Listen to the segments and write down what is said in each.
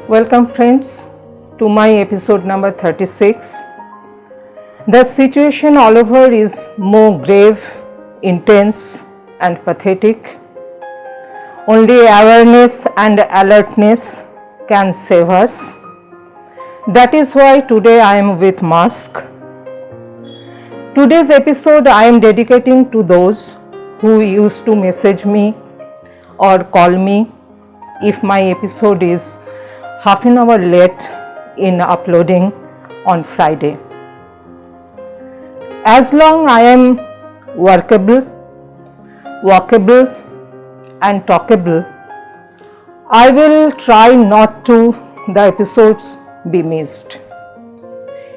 Welcome friends to my episode number 36. The situation all over is more grave, intense and pathetic. Only awareness and alertness can save us. That is why today I am with mask. Today's episode I am dedicating to those who used to message me or call me if my episode is half an hour late in uploading on Friday. As long I am workable, walkable and talkable, I will try not to the episodes be missed.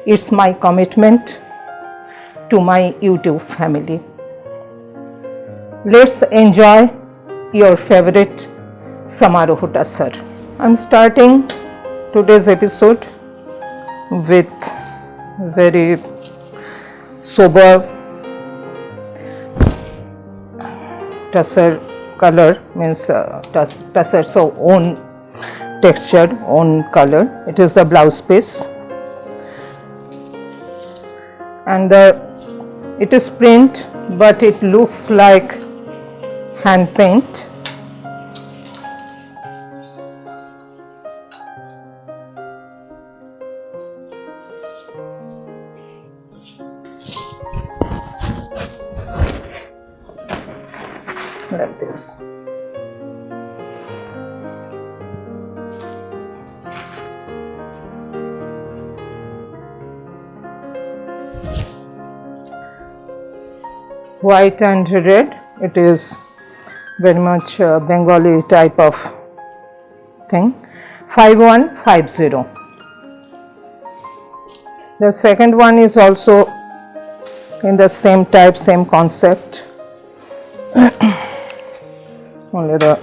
It's my commitment to my YouTube family. Let's enjoy your favorite Samaroh Tasar. I'm starting today's episode with very sober Tasar color, means Tasar's own texture, own color. It is the blouse piece, and it is print, but it looks like hand paint. Like this. White and red, it is very much Bengali type of thing. 5150. The second one is also in the same type, same concept. Only the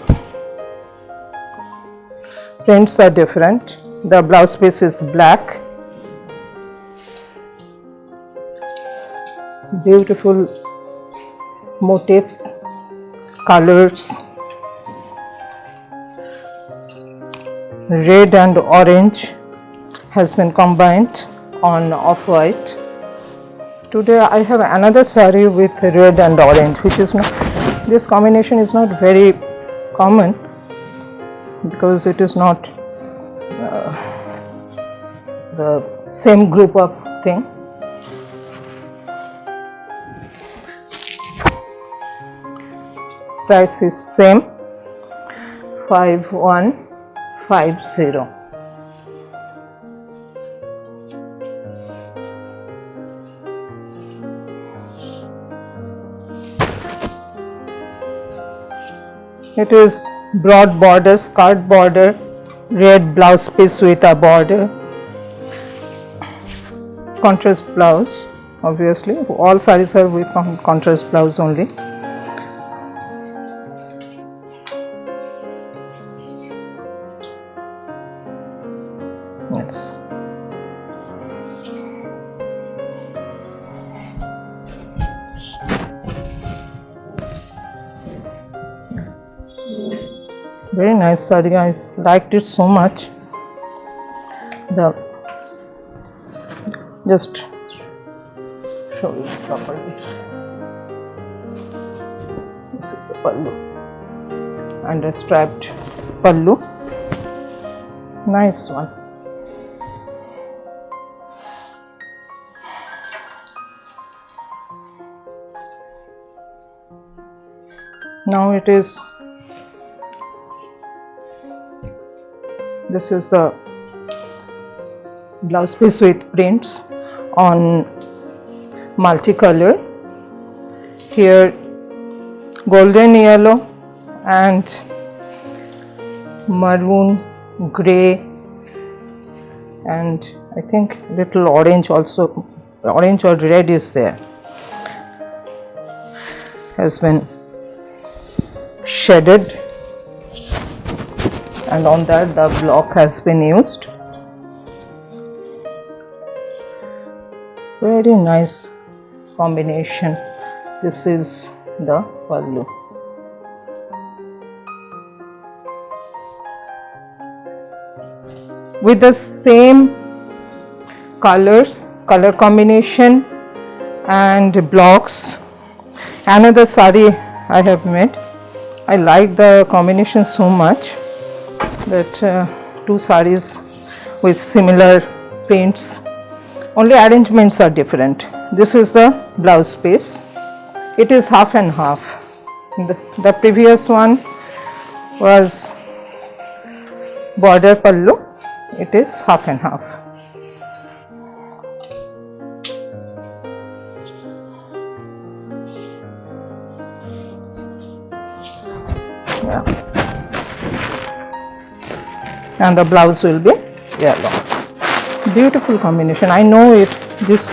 prints are different. The blouse piece is black. Beautiful motifs, colors, red and orange has been combined on off-white. Today I have another saree with red and orange, which is not, this combination is not very common because it is not the same group of thing. Price is same, 5150. It is broad border, skirt border, red blouse piece with a border, contrast blouse. Obviously, all sarees are with contrast blouse only. Yes. Very nice saree. I liked it so much. Just show you properly. This is the pallu and a striped pallu. Nice one. Now it is, this is the blouse piece with prints on multicolor. Here golden yellow and maroon, grey, and I think little orange also, orange or red is there, has been shaded, and on that the block has been used. Very nice combination. This is the pallu. with the same color combination and blocks. Another sari I have made. I like the combination so much that two saris with similar prints, only arrangements are different. This is the blouse piece. It is half and half. The previous one was border pallu. It is half and half. Yeah. And the blouse will be yellow. Beautiful combination. I know it. This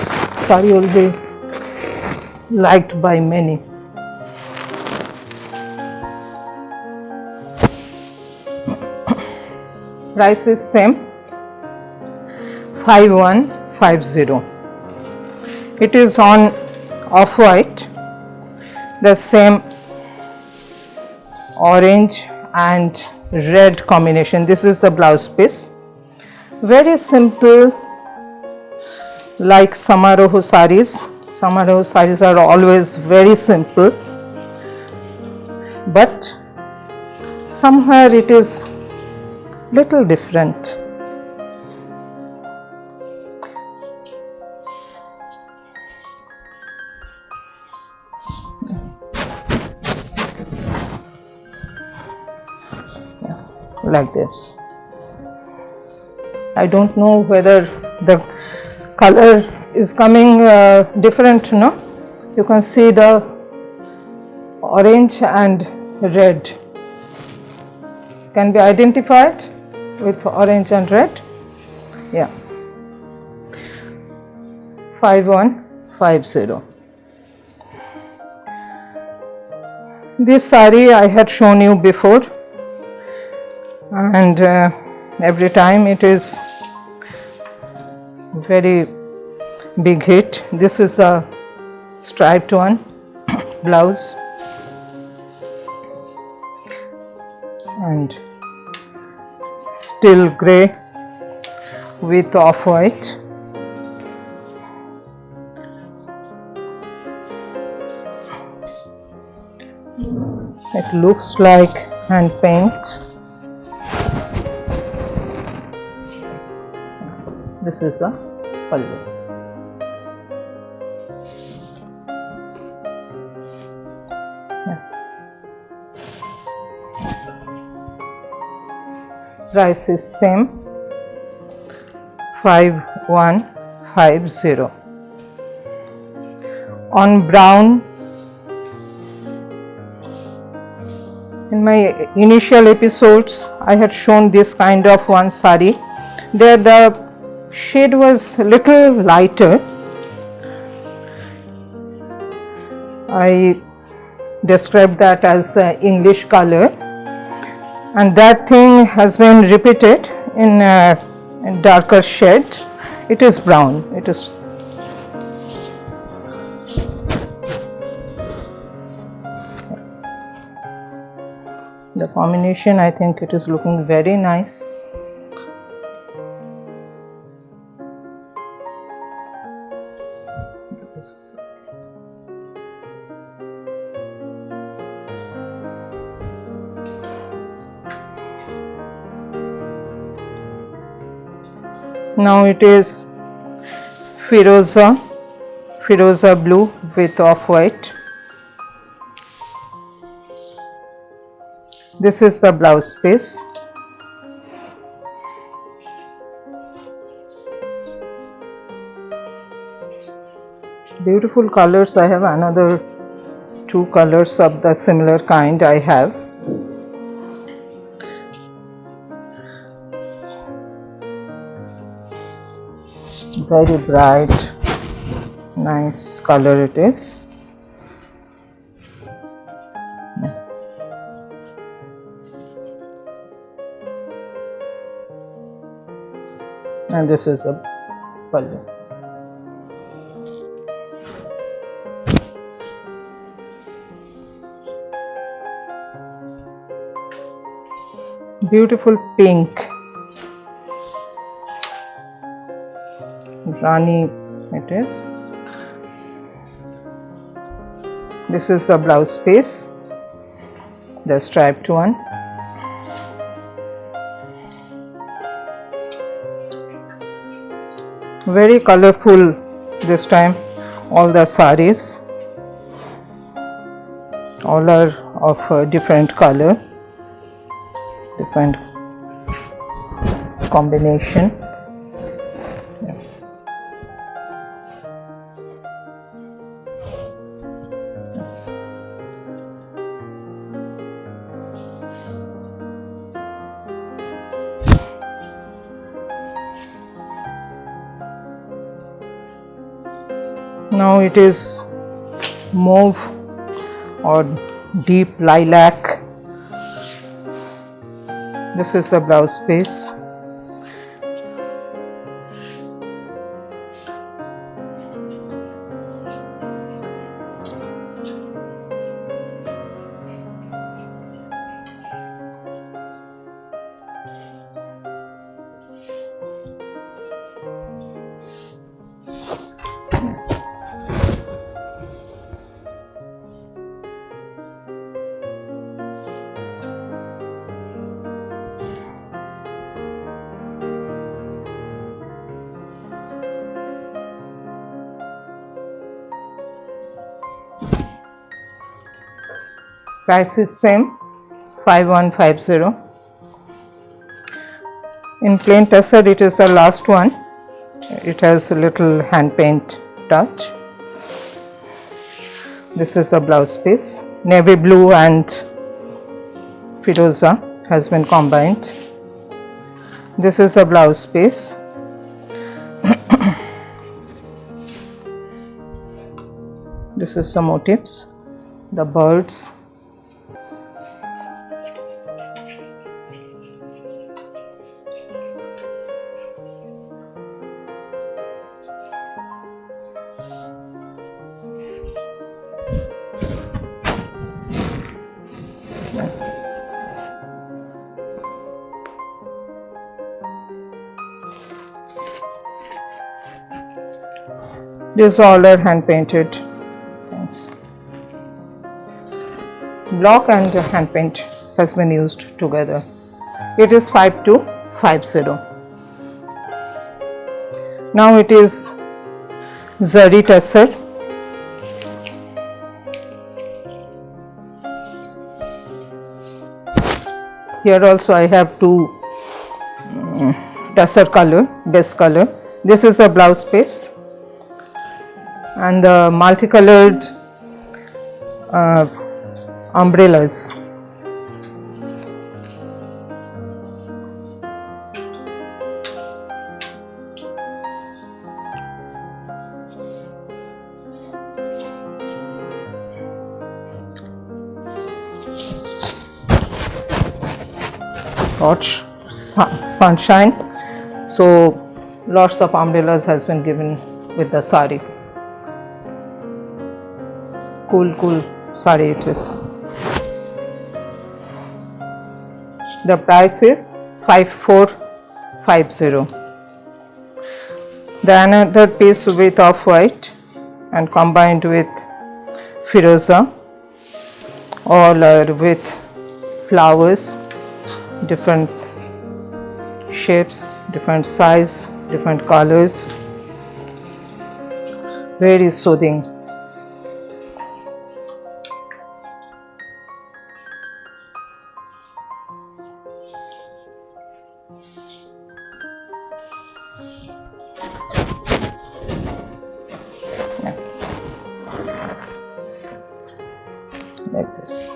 saree will be liked by many. Price is same, 5150. It is on off-white, the same orange and red combination. This is the blouse piece. Very simple, like Samaroh sarees. Samaroh sarees are always very simple, but somewhere it is little different. Yeah, like this. I don't know whether the color is coming different, no? You can see the orange and red can be identified with orange and red. Yeah, 5150. This saree I had shown you before, and every time it is very big hit. This is a striped one blouse and still grey with off-white. It looks like hand paint. This is a pallu. Price is same, 5150. On brown, in my initial episodes I had shown this kind of one saree. There the shade was little lighter. I described that as English color, and that thing has been repeated in darker shade. It is brown. It is the combination. I think it is looking very nice. Now it is Firoza blue with off-white. This is the blouse piece. Beautiful colors. I have another two colors of the similar kind I have. Very bright, nice color it is. And this is a pallu. Beautiful pink. Rani it is. This is the blouse piece, the striped one. Very colorful this time, all the sarees, all are of a different color, different combination. Now it is mauve or deep lilac. This is the blouse piece. Price is same, 5150. In plain tussar it is the last one. It has a little hand paint touch. This is the blouse piece. Navy blue and Firoza has been combined. This is the blouse piece. This is the motifs, the birds. These all are hand painted things. Block and hand paint has been used together. It is 5250. Now it is zari tussar. Here also I have two tussar color, base color. This is the blouse piece. And the multicolored umbrellas. Got sunshine, so lots of umbrellas has been given with the sari. Cool sari it is. The price is 5450. The another piece with off-white and combined with Firoza, all are with flowers, different shapes, different size, different colors, very soothing. Like this.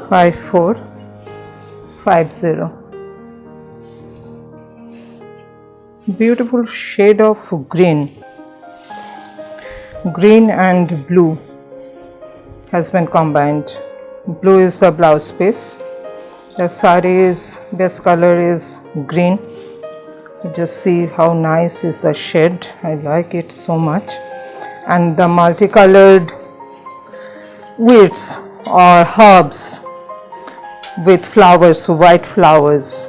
Five, 4, 5, 0. Beautiful shade of green and blue has been combined. Blue is the blouse piece. The sari's base color is green. Just see how nice is the shade. I like it so much. And the multicolored weeds or herbs with flowers, white flowers.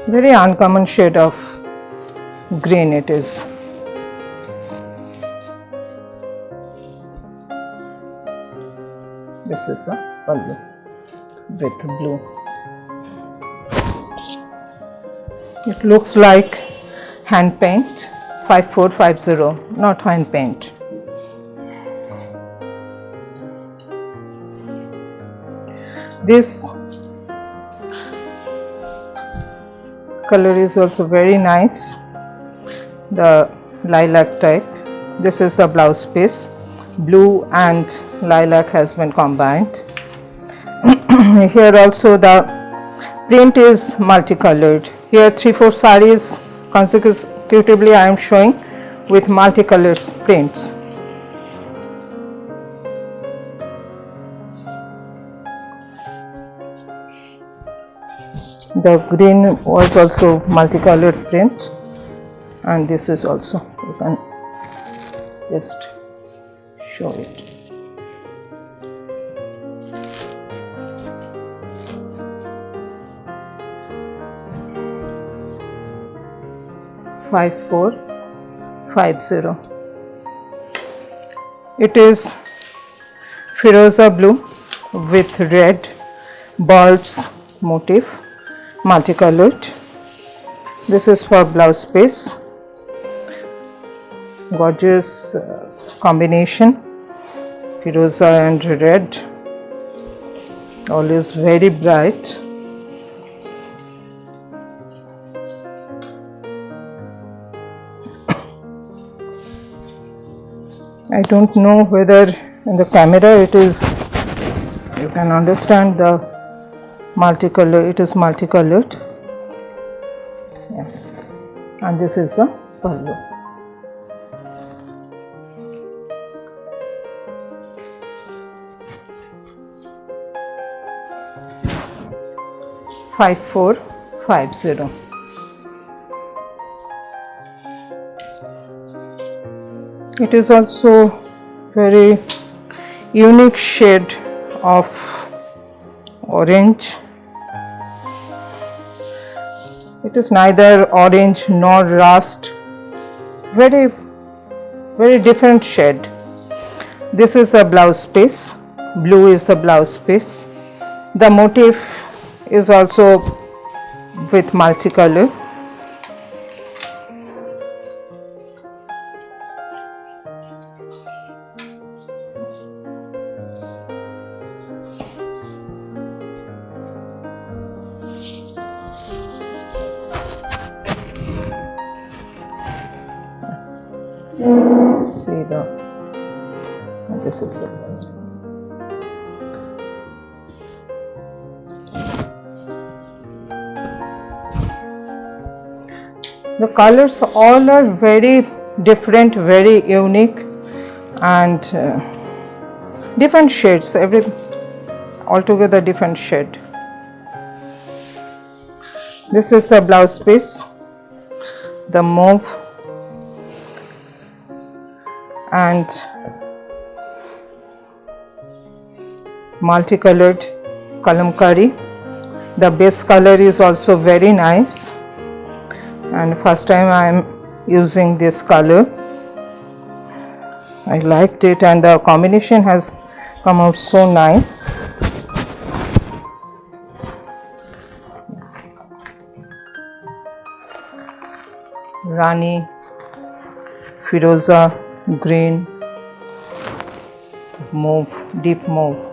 Very uncommon shade of green it is. This is a pallu with blue. It looks like hand paint, 5450, not hand paint. This color is also very nice, the lilac type. This is the blouse piece. Blue and lilac has been combined. Here also the print is multicolored. Here 3-4 sarees consecutively I am showing with multicolored prints. The green was also multicolored print, and this is also, you can just show it. (5450). It is Firoza blue with red birds motif, multicolored. This is for blouse piece. Gorgeous combination, Firoza and red, always very bright. I don't know whether in the camera it is, you can understand the multicolor, it is multicolored. Yeah. And this is the pallu. (5450). It is also very unique shade of orange. It is neither orange nor rust, very different shade. This is the blouse piece, blue is the blouse piece. The motif is also with multicolor. See the, this is the blouse piece. The colors all are very different, very unique, and different shades, altogether different shade. This is the blouse piece, the mauve and multicolored kalamkari. The base color is also very nice, and first time I am using this color. I liked it, and the combination has come out so nice. Rani, Firoza, green, mauve, deep mauve.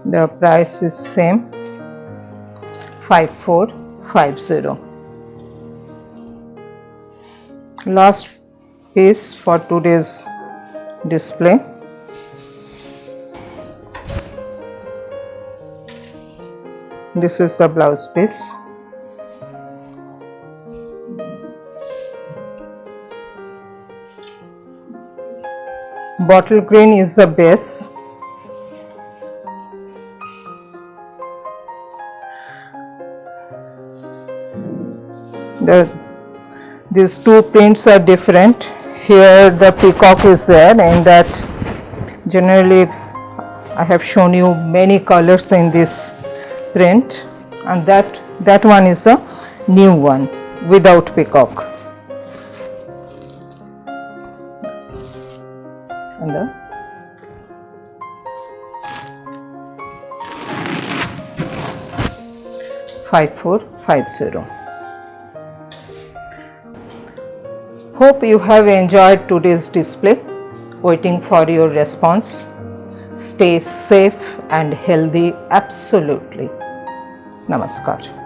The price is same, 5450. Last piece for today's display. This is the blouse piece. Bottle green is the base. These two prints are different. Here the peacock is there, and that generally I have shown you many colors in this print, and that one is a new one without peacock. And the $5450. Hope you have enjoyed today's display. Waiting for your response. Stay safe and healthy absolutely. Namaskar.